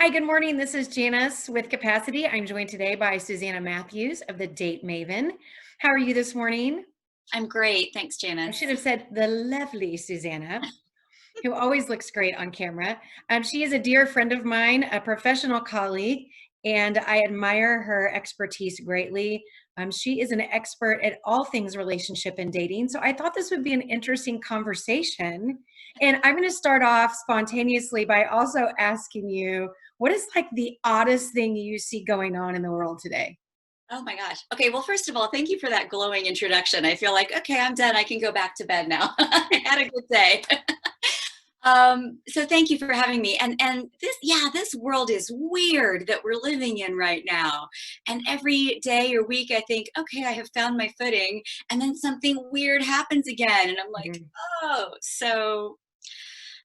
Hi, good morning. This is Janice with Capacity. I'm joined today by Suzanna Matthews of the Date Maven. How are you this morning? I'm great. Thanks, I Janice. should have said the lovely Suzanna, who always looks great on camera. She is a dear friend of mine, a professional colleague, and I admire her expertise greatly. She is an expert at all things relationship and dating. So I thought this would be an interesting conversation. And I'm going to start off spontaneously by also asking you, what is like the oddest thing you see going on in the world today? Oh my gosh. Okay, well, first of all, thank you for that glowing introduction. I feel like, okay, I'm done. I can go back to bed now. I had a good day. So thank you for having me. And this world is weird that we're living in right now. And every day or week, I think, okay, I have found my footing, and then something weird happens again, and I'm like, Mhm. oh, so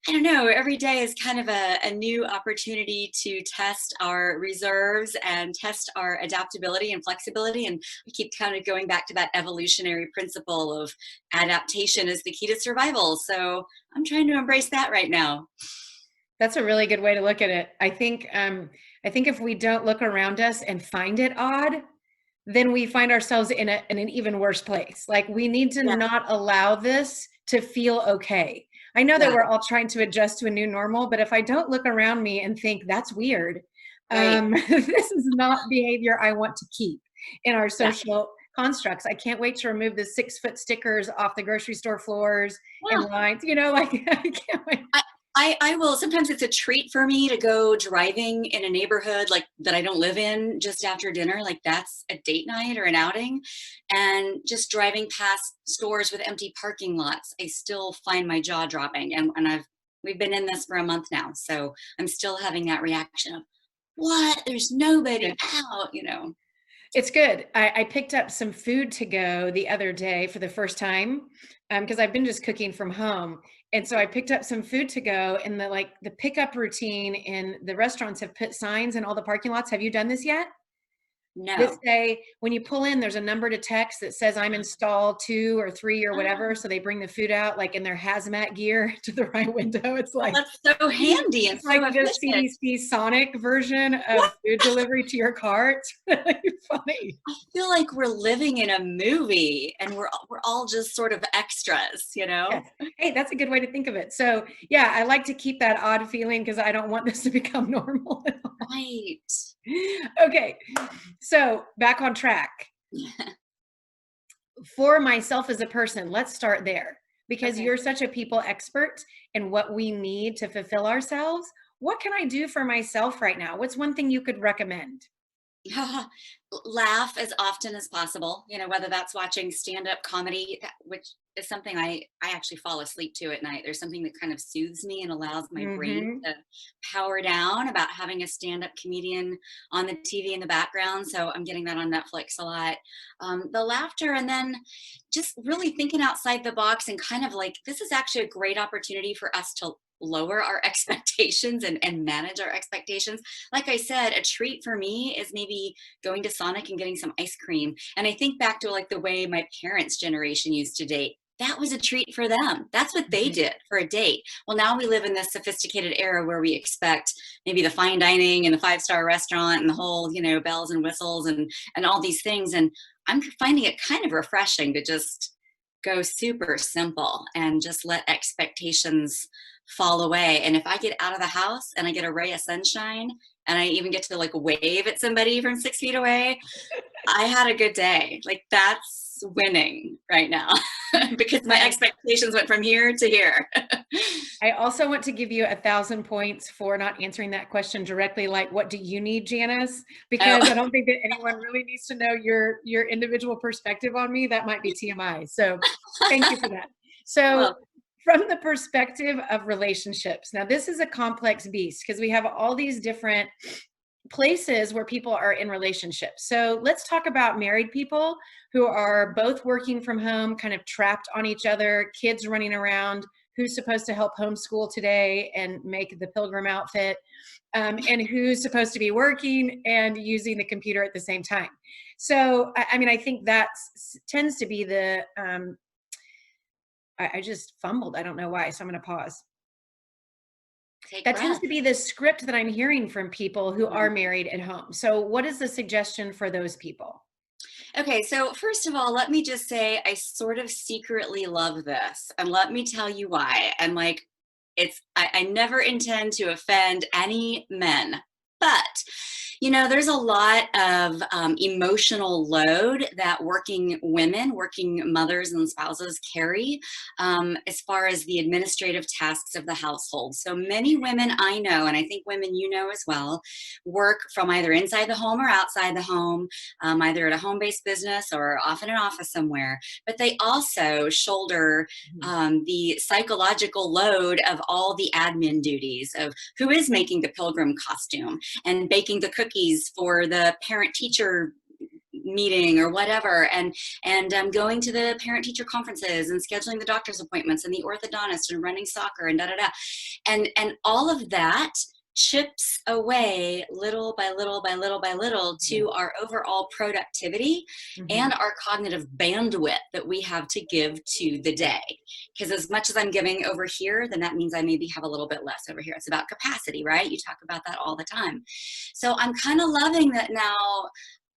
I don't know. Every day is kind of a new opportunity to test our reserves and test our adaptability and flexibility. And we keep kind of going back to that evolutionary principle of adaptation is the key to survival. So I'm trying to embrace that right now. That's a really good way to look at it. I think if we don't look around us and find it odd, then we find ourselves in an even worse place. Like we need to Yeah. not allow this to feel okay. I know that Yeah. we're all trying to adjust to a new normal, but if I don't look around me and think that's weird, Right. this is not behavior I want to keep in our Yeah. social constructs. I can't wait to remove the 6-foot stickers off the grocery store floors and Well, lines, like I can't wait. I, I will sometimes it's a treat for me to go driving in a neighborhood like that I don't live in just after dinner. Like that's a date night or an outing. And just driving past stores with empty parking lots, I still find my jaw dropping. And we've been in this for a month now. So I'm still having that reaction of what? There's nobody out. It's good. I picked up some food to go the other day for the first time because I've been just cooking from home. And so I picked up some food to go, and the pickup routine in the restaurants have put signs in all the parking lots. Have you done this yet? This No. say when you pull in, there's a number to text that says I'm installed 2 or 3 or whatever. So they bring the food out like in their hazmat gear to the right window. It's Oh, like that's so handy and it's like so the efficient. CDC Sonic version of food delivery to your car. It's really funny. I feel like we're living in a movie and we're all just sort of extras. Yes. Hey, that's a good way to think of it. So, yeah, I like to keep that odd feeling because I don't want this to become normal at all. Right. Okay. So, back on track. For myself as a person, let's start there because Okay. you're such a people expert in what we need to fulfill ourselves. What can I do for myself right now? What's one thing you could recommend? Laugh as often as possible, whether that's watching stand-up comedy, which is something I actually fall asleep to at night. There's something that kind of soothes me and allows my brain Hmm. to power down about having a stand-up comedian on the TV in the background. So I'm getting that on Netflix a lot. The laughter, and then just really thinking outside the box and kind of like this is actually a great opportunity for us to lower our expectations and manage our expectations. Like I said, a treat for me is maybe going to Sonic and getting some ice cream. And I think back to like the way my parents' generation used to date. That was a treat for them. That's what they Hmm. did for a date. Well, now we live in this sophisticated era where we expect maybe the fine dining and the five-star restaurant and the whole, bells and whistles and all these things. And I'm finding it kind of refreshing to just go super simple and just let expectations fall away. And if I get out of the house and I get a ray of sunshine and I even get to like wave at somebody from 6 feet away, I had a good day. Like that's winning right now because my I expectations went from here to here. I also want to give you 1,000 points for not answering that question directly, like, what do you need, Janice? Because I Oh, don't think that anyone really needs to know your individual perspective on me. That might be TMI. So thank you for that. So well, from the perspective of relationships, now this is a complex beast because we have all these different places where people are in relationships. So let's talk about married people who are both working from home, kind of trapped on each other, kids running around. Who's supposed to help homeschool today and make the pilgrim outfit? And who's supposed to be working and using the computer at the same time? So, I mean, I think that tends to be the, I just fumbled. I don't know why. So I'm going to pause. Take That tends breath. to be the script that I'm hearing from people who are Mhm. married at home. So what is the suggestion for those people? Okay, so first of all, let me just say I sort of secretly love this. And let me tell you why. And like, I never intend to offend any men. But, there's a lot of emotional load that working women, working mothers and spouses carry as far as the administrative tasks of the household. So many women I know, and I think women you know as well, work from either inside the home or outside the home, either at a home based business or off in an office somewhere. But they also shoulder Mhm. the psychological load of all the admin duties of who is making the pilgrim costume and baking the cookies for the parent teacher meeting or whatever, and going to the parent teacher conferences and scheduling the doctor's appointments and the orthodontist and running soccer and da da da, and all of that chips away little by little by little by little Yeah. to our overall productivity Mhm. and our cognitive bandwidth that we have to give to the day. Because as much as I'm giving over here, then that means I maybe have a little bit less over here. It's about capacity, right? You talk about that all the time. So I'm kind of loving that now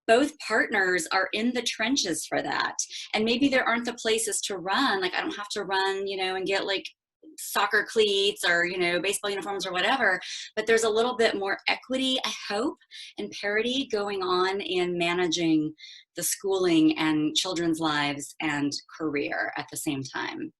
both partners are in the trenches for that. And maybe there aren't the places to run. Like I don't have to run, and get like soccer cleats or, baseball uniforms or whatever. But there's a little bit more equity, I hope, and parity going on in managing the schooling and children's lives and career at the same time.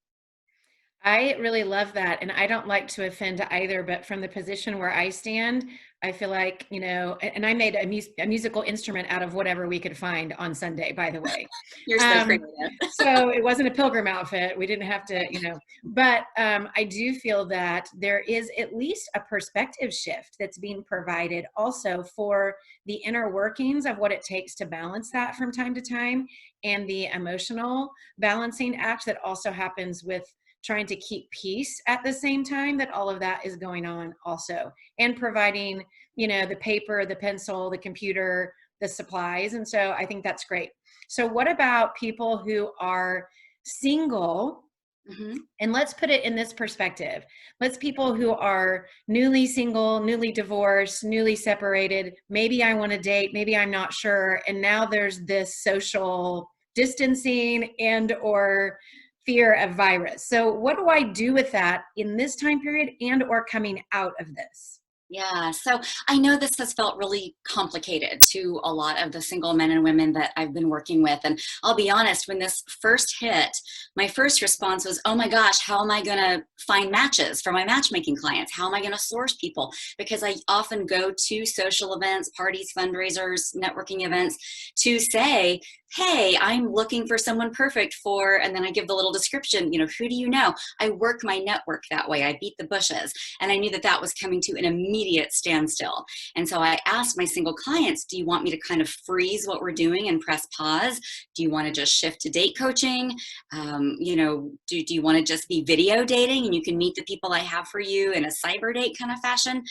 I really love that. And I don't like to offend either, but from the position where I stand, I feel like, and I made a musical instrument out of whatever we could find on Sunday, by the way. You're so Um, creative. so it wasn't a pilgrim outfit. We didn't have to, but I do feel that there is at least a perspective shift that's being provided also for the inner workings of what it takes to balance that from time to time, and the emotional balancing act that also happens with trying to keep peace at the same time, that all of that is going on also, and providing the paper, the pencil, the computer, the supplies. And so I think that's great. So what about people who are single? Hmm. And let's put it in this perspective. Let's people who are newly single, newly divorced, newly separated. Maybe I want to date, maybe I'm not sure. And now there's this social distancing and or fear of virus. So what do I do with that in this time period and or coming out of this? Yeah, so I know this has felt really complicated to a lot of the single men and women that I've been working with. And I'll be honest, when this first hit, my first response was, oh my gosh, how am I going to find matches for my matchmaking clients? How am I going to source people? Because I often go to social events, parties, fundraisers, networking events to say, hey, I'm looking for someone perfect for, and then I give the little description, who do you know? I work my network that way. I beat the bushes. And I knew that that was coming to an immediate standstill. And so I asked my single clients, do you want me to kind of freeze what we're doing and press pause? Do you want to just shift to date coaching? Do you want to just be video dating and you can meet the people I have for you in a cyber date kind of fashion?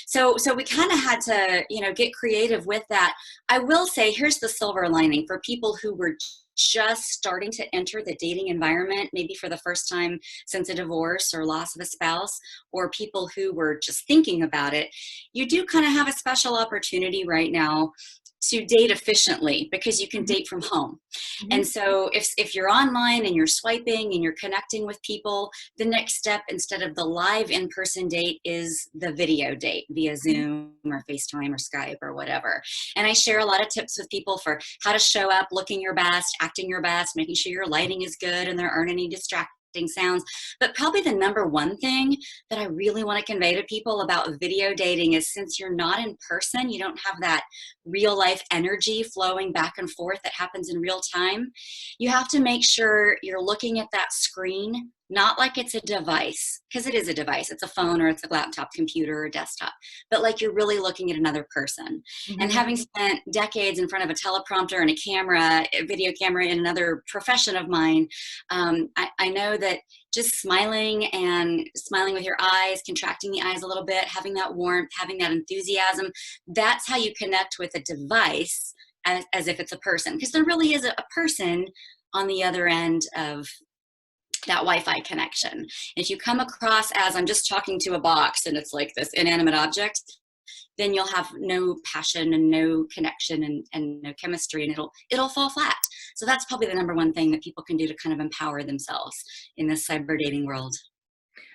So we kind of had to, get creative with that. I will say, here's the silver lining for people who were just starting to enter the dating environment, maybe for the first time since a divorce or loss of a spouse, or people who were just thinking about it. You do kind of have a special opportunity right now to date efficiently because you can Mhm, date from home. And mhm, so if you're online and you're swiping and you're connecting with people, the next step instead of the live in-person date is the video date via mhm. Zoom or FaceTime or Skype or whatever. And I share a lot of tips with people for how to show up looking your best, acting your best, making sure your lighting is good and there aren't any distracting sounds. But probably the number one thing that I really want to convey to people about video dating is, since you're not in person, you don't have that real life energy flowing back and forth that happens in real time. You have to make sure you're looking at that screen not like it's a device, because it is a device. It's a phone or it's a laptop, computer, or desktop, but like you're really looking at another person. And Mhm. having spent decades in front of a teleprompter and a camera, a video camera in another profession of mine, I know that just smiling with your eyes, contracting the eyes a little bit, having that warmth, having that enthusiasm, that's how you connect with a device as if it's a person, because there really is a person on the other end of that Wi-Fi connection. If you come across as I'm just talking to a box and it's like this inanimate object, then you'll have no passion and no connection and no chemistry, and it'll fall flat. So that's probably the number one thing that people can do to kind of empower themselves in this cyber dating world.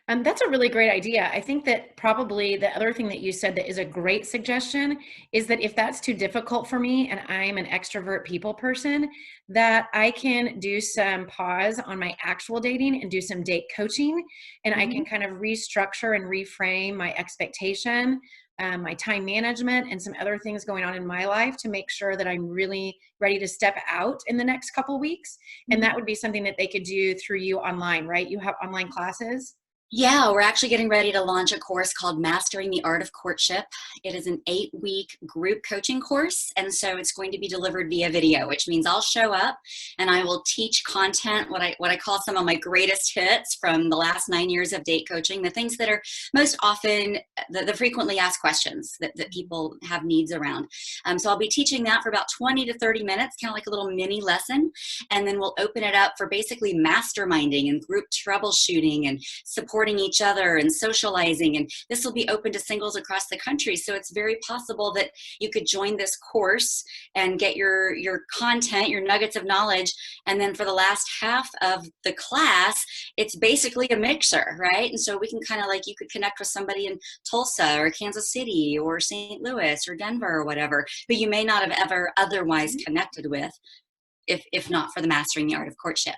That's a really great idea. I think that probably the other thing that you said that is a great suggestion is that if that's too difficult for me and I'm an extrovert people person, that I can do some pause on my actual dating and do some date coaching. And I Mm-hmm. can kind of restructure and reframe my expectation, my time management, and some other things going on in my life to make sure that I'm really ready to step out in the next couple weeks. And Mm-hmm. that would be something that they could do through you online, right? You have online classes? Yeah, we're actually getting ready to launch a course called Mastering the Art of Courtship. It is an 8-week group coaching course, and so it's going to be delivered via video, which means I'll show up and I will teach content, what I call some of my greatest hits from the last 9 years of date coaching, the things that are most often the frequently asked questions that people have needs around. So I'll be teaching that for about 20 to 30 minutes, kind of like a little mini lesson, and then we'll open it up for basically masterminding and group troubleshooting and supporting each other and socializing. And this will be open to singles across the country. So it's very possible that you could join this course and get your content, your nuggets of knowledge. And then for the last half of the class, it's basically a mixer, right? And so we can kind of like, you could connect with somebody in Tulsa or Kansas City or St. Louis or Denver or whatever, who you may not have ever otherwise connected with if not for the Mastering the Art of Courtship.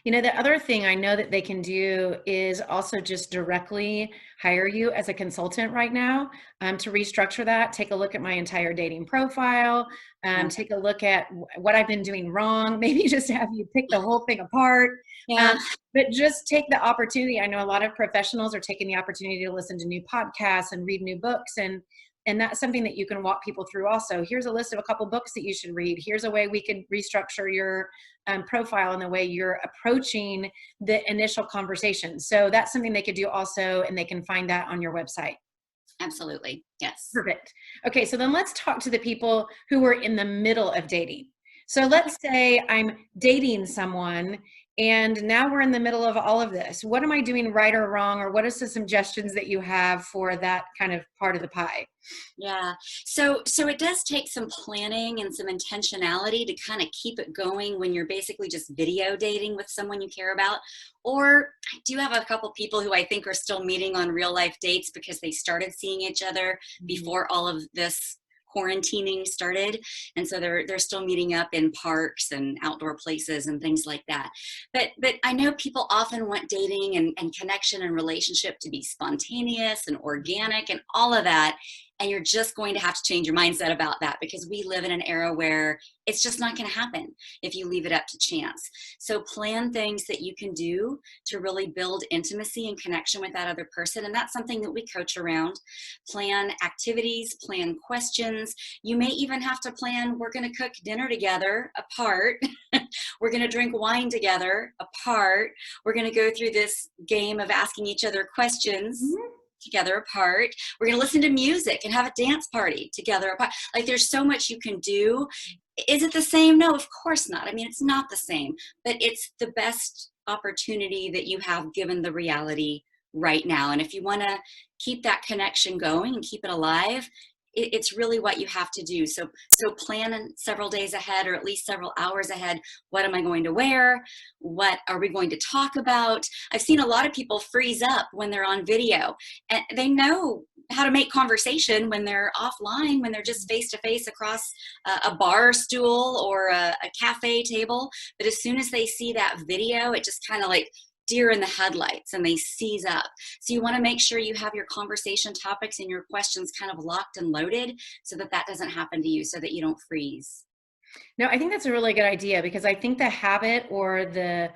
You know, the other thing I know that they can do is also just directly hire you as a consultant right now, to restructure that. Take a look at my entire dating profile, Yeah. take a look at what I've been doing wrong, maybe just have you pick the whole thing apart. Um, Yeah. but just take the opportunity. I know a lot of professionals are taking the opportunity to listen to new podcasts and read new books, and that's something that you can walk people through also. Here's a list of a couple books that you should read. Here's a way we could restructure your profile and the way you're approaching the initial conversation. So that's something they could do also, and they can find that on your website. Absolutely. Yes. Perfect. Okay, so then let's talk to the people who are in the middle of dating. So Okay. let's say I'm dating someone and now we're in the middle of all of this. What am I doing right or wrong? Or what are some suggestions that you have for that kind of part of the pie? Yeah. So it does take some planning and some intentionality to kind of keep it going when you're basically just video dating with someone you care about. Or I do have a couple people who I think are still meeting on real life dates because they started seeing each other before all of this quarantining started, and so they're still meeting up in parks and outdoor places and things like that. But I know people often want dating and connection and relationship to be spontaneous and organic and all of that, and you're just going to have to change your mindset about that, because we live in an era where it's just not going to happen if you leave it up to chance. So plan things that you can do to really build intimacy and connection with that other person, and that's something that we coach around. Plan activities, plan questions. You may even have to plan, we're going to cook dinner together apart. We're going to drink wine together apart. We're going to go through this game of asking each other questions together apart. We're going to listen to music and have a dance party together apart. Like, there's so much you can do. Is it the same? No, of course not. I mean, it's not the same, but it's the best opportunity that you have given the reality right now. And if you want to keep that connection going and keep it alive, it's really what you have to do. So plan several days ahead, or at least several hours ahead. What am I going to wear? What are we going to talk about? I've seen a lot of people freeze up when they're on video, and they know how to make conversation when they're offline, when they're just face to face across a bar stool or a cafe table. But as soon as they see that video, it just kind of like deer in the headlights, and they seize up. So you want to make sure you have your conversation topics and your questions kind of locked and loaded, so that doesn't happen to you, so that you don't freeze. No, I think that's a really good idea, because I think the habit or the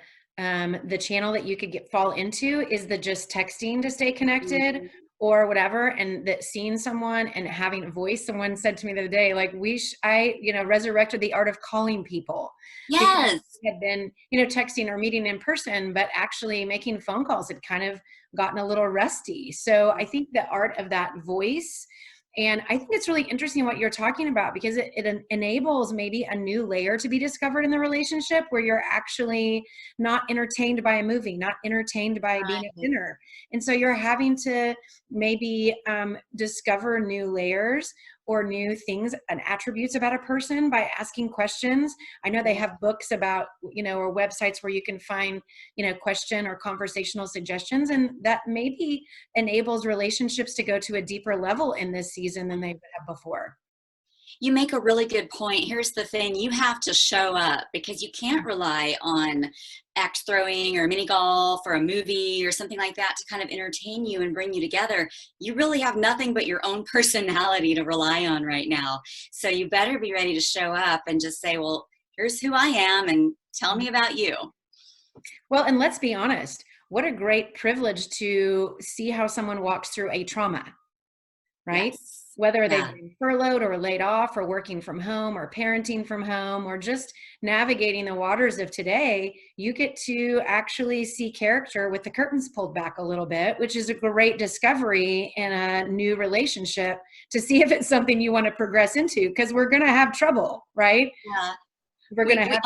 channel that you could fall into is the just texting to stay connected Mhm. or whatever, and that seeing someone and having a voice. Someone said to me the other day, like, I resurrected the art of calling people, because Yes. we had been, texting or meeting in person, but actually making phone calls had kind of gotten a little rusty. So I think the art of that voice And I think it's really interesting what you're talking about, because it enables maybe a new layer to be discovered in the relationship, where you're actually not entertained by a movie, not entertained by being at Right. dinner. And so you're having to maybe discover new layers or new things and attributes about a person by asking questions. I know they Yeah. have books about, or websites where you can find, question or conversational suggestions. And that maybe enables relationships to go to a deeper level in this season than they have before. You make a really good point. Here's the thing, you have to show up, because you can't rely on axe throwing or mini golf or a movie or something like that to kind of entertain you and bring you together. You really have nothing but your own personality to rely on right now. So you better be ready to show up and just say, well, here's who I am and tell me about you. Well, and let's be honest, what a great privilege to see how someone walks through a trauma, right? Yes. Whether they've Yeah. been furloughed or laid off or working from home or parenting from home or just navigating the waters of today, you get to actually see character with the curtains pulled back a little bit, which is a great discovery in a new relationship to see if it's something you want to progress into, because we're going to have trouble, right? Yeah. We're going We, to we have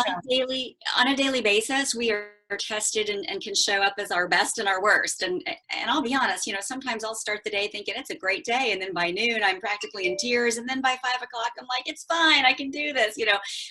on a daily basis, we are tested and can show up as our best and our worst. And I'll be honest, sometimes I'll start the day thinking it's a great day, and then by noon I'm practically in tears, and then by 5 o'clock I'm like, it's fine, I can do this.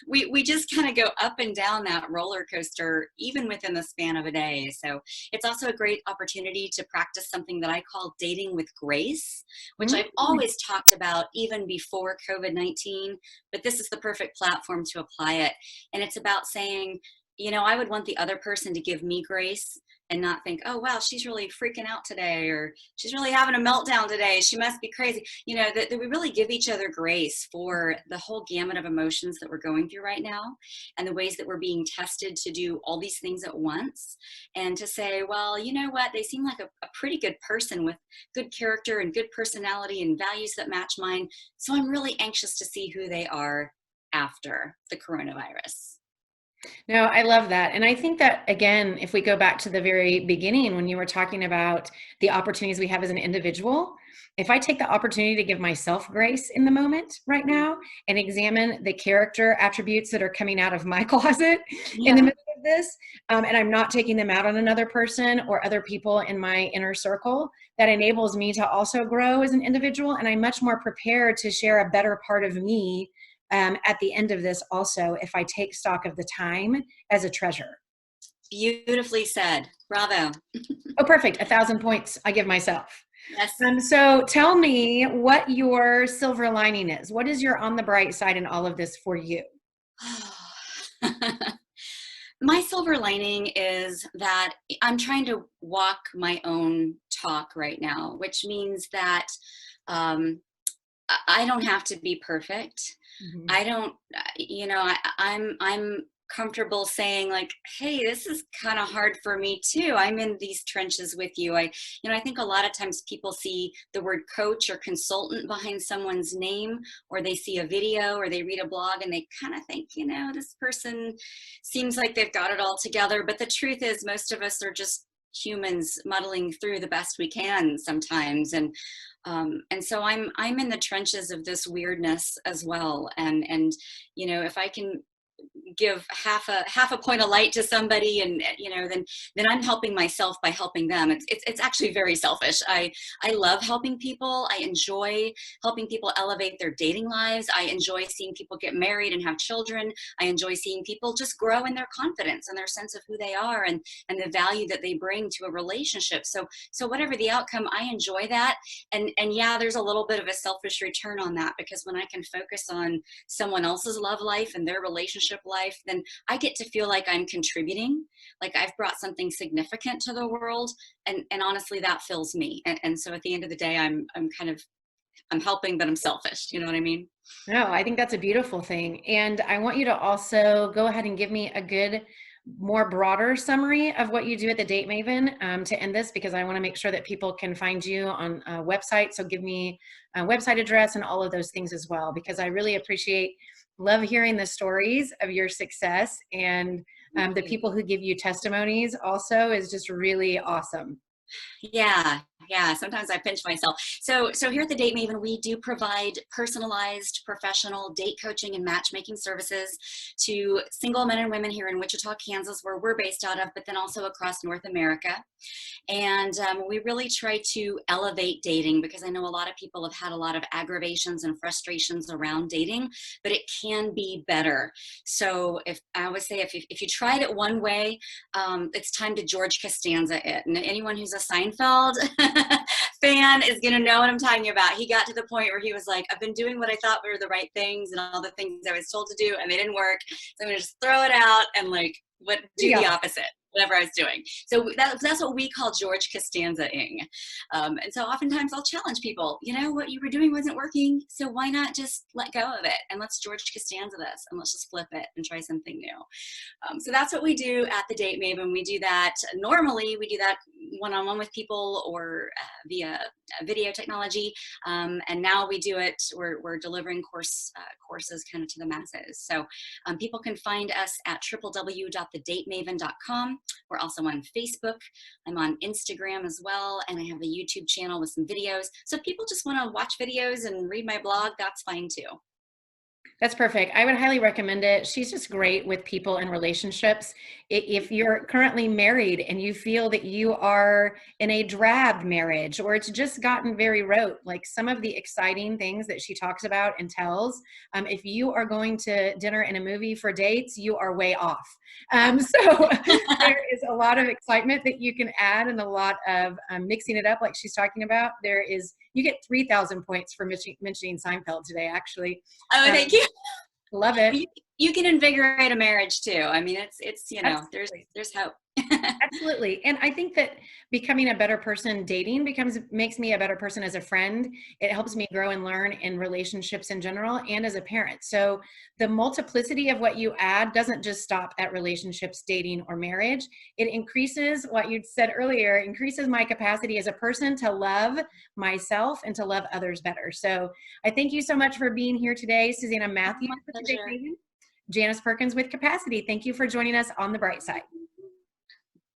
We just kind of go up and down that roller coaster, even within the span of a day. So it's also a great opportunity to practice something that I call dating with grace, which I've Mm. always talked about even before COVID-19, but this is the perfect platform to apply it. And it's about saying, I would want the other person to give me grace and not think, oh, wow, she's really freaking out today, or she's really having a meltdown today, she must be crazy. That we really give each other grace for the whole gamut of emotions that we're going through right now, and the ways that we're being tested to do all these things at once. And to say, well, you know what, they seem like a pretty good person with good character and good personality and values that match mine. So I'm really anxious to see who they are after the coronavirus. No, I love that. And I think that, again, if we go back to the very beginning when you were talking about the opportunities we have as an individual, if I take the opportunity to give myself grace in the moment right now and examine the character attributes that are coming out of my closet in the Yeah. middle of this, and I'm not taking them out on another person or other people in my inner circle, that enables me to also grow as an individual. And I'm much more prepared to share a better part of me at the end of this also, if I take stock of the time as a treasure. Beautifully said. Bravo. Oh, perfect. 1,000 points I give myself. Yes. So tell me what your silver lining is. What is your on the bright side in all of this for you? My silver lining is that I'm trying to walk my own talk right now, which means that um, I don't have to be perfect. Mhm. I don't, I'm comfortable saying like, hey, this is kind of hard for me too. I'm in these trenches with you. I think a lot of times people see the word coach or consultant behind someone's name, or they see a video or they read a blog and they kind of think, this person seems like they've got it all together. But the truth is, most of us are just humans muddling through the best we can sometimes. And so I'm in the trenches of this weirdness as well. And if I can give half a point of light to somebody, and then I'm helping myself by helping them. It's actually very selfish. I love helping people. I enjoy helping people elevate their dating lives. I enjoy seeing people get married and have children. I enjoy seeing people just grow in their confidence and their sense of who they are, and the value that they bring to a relationship. So whatever the outcome, I enjoy that. And yeah, there's a little bit of a selfish return on that, because when I can focus on someone else's love life and their relationship life, then I get to feel like I'm contributing, like I've brought something significant to the world. And honestly, that fills me. And so at the end of the day, I'm helping, but I'm selfish. You know what I mean? No, I think that's a beautiful thing. And I want you to also go ahead and give me a good, more broader summary of what you do at the Date Maven to end this, because I want to make sure that people can find you on a website. So give me a website address and all of those things as well, because I really love hearing the stories of your success, and the people who give you testimonies also is just really awesome. Yeah, Yeah, sometimes I pinch myself. So here at the Date Maven, we do provide personalized professional date coaching and matchmaking services to single men and women here in Wichita, Kansas, where we're based out of, but then also across North America. And we really try to elevate dating, because I know a lot of people have had a lot of aggravations and frustrations around dating, but it can be better. So if I always say, if you tried it one way, it's time to George Costanza it. And anyone who's a Seinfeld fan is going to know what I'm talking about. He got to the point where he was like, I've been doing what I thought were the right things and all the things I was told to do, and they didn't work. So I'm going to just throw it out and like do the opposite, whatever I was doing. So that's what we call George Costanza-ing. And so oftentimes I'll challenge people, you know, what you were doing wasn't working, so why not just let go of it and let's George Costanza this and let's just flip it and try something new. So that's what we do at the Date Maven. We do that normally, we do that one-on-one with people or via video technology. And now we do it, we're delivering courses kind of to the masses. So people can find us at www.thedatemaven.com. We're also on Facebook. I'm on Instagram as well. And I have a YouTube channel with some videos. So if people just want to watch videos and read my blog, that's fine too. That's perfect. I would highly recommend it. She's just great with people and relationships. If you're currently married and you feel that you are in a drab marriage or it's just gotten very rote, like some of the exciting things that she talks about and tells, if you are going to dinner and a movie for dates, you are way off. So there is a lot of excitement that you can add and a lot of mixing it up like she's talking about. You get 3,000 points for mentioning Seinfeld today, actually. Oh, thank you. Love it. You can invigorate a marriage too. I mean, it's you know, there's hope. Absolutely. And I think that becoming a better person dating makes me a better person as a friend. It helps me grow and learn in relationships in general and as a parent. So the multiplicity of what you add doesn't just stop at relationships, dating, or marriage. It increases what you said earlier, increases my capacity as a person to love myself and to love others better. So I thank you so much for being here today, Suzanna Matthews with the Date Maven. Janice Perkins with Capacity. Thank you for joining us on The Bright Side.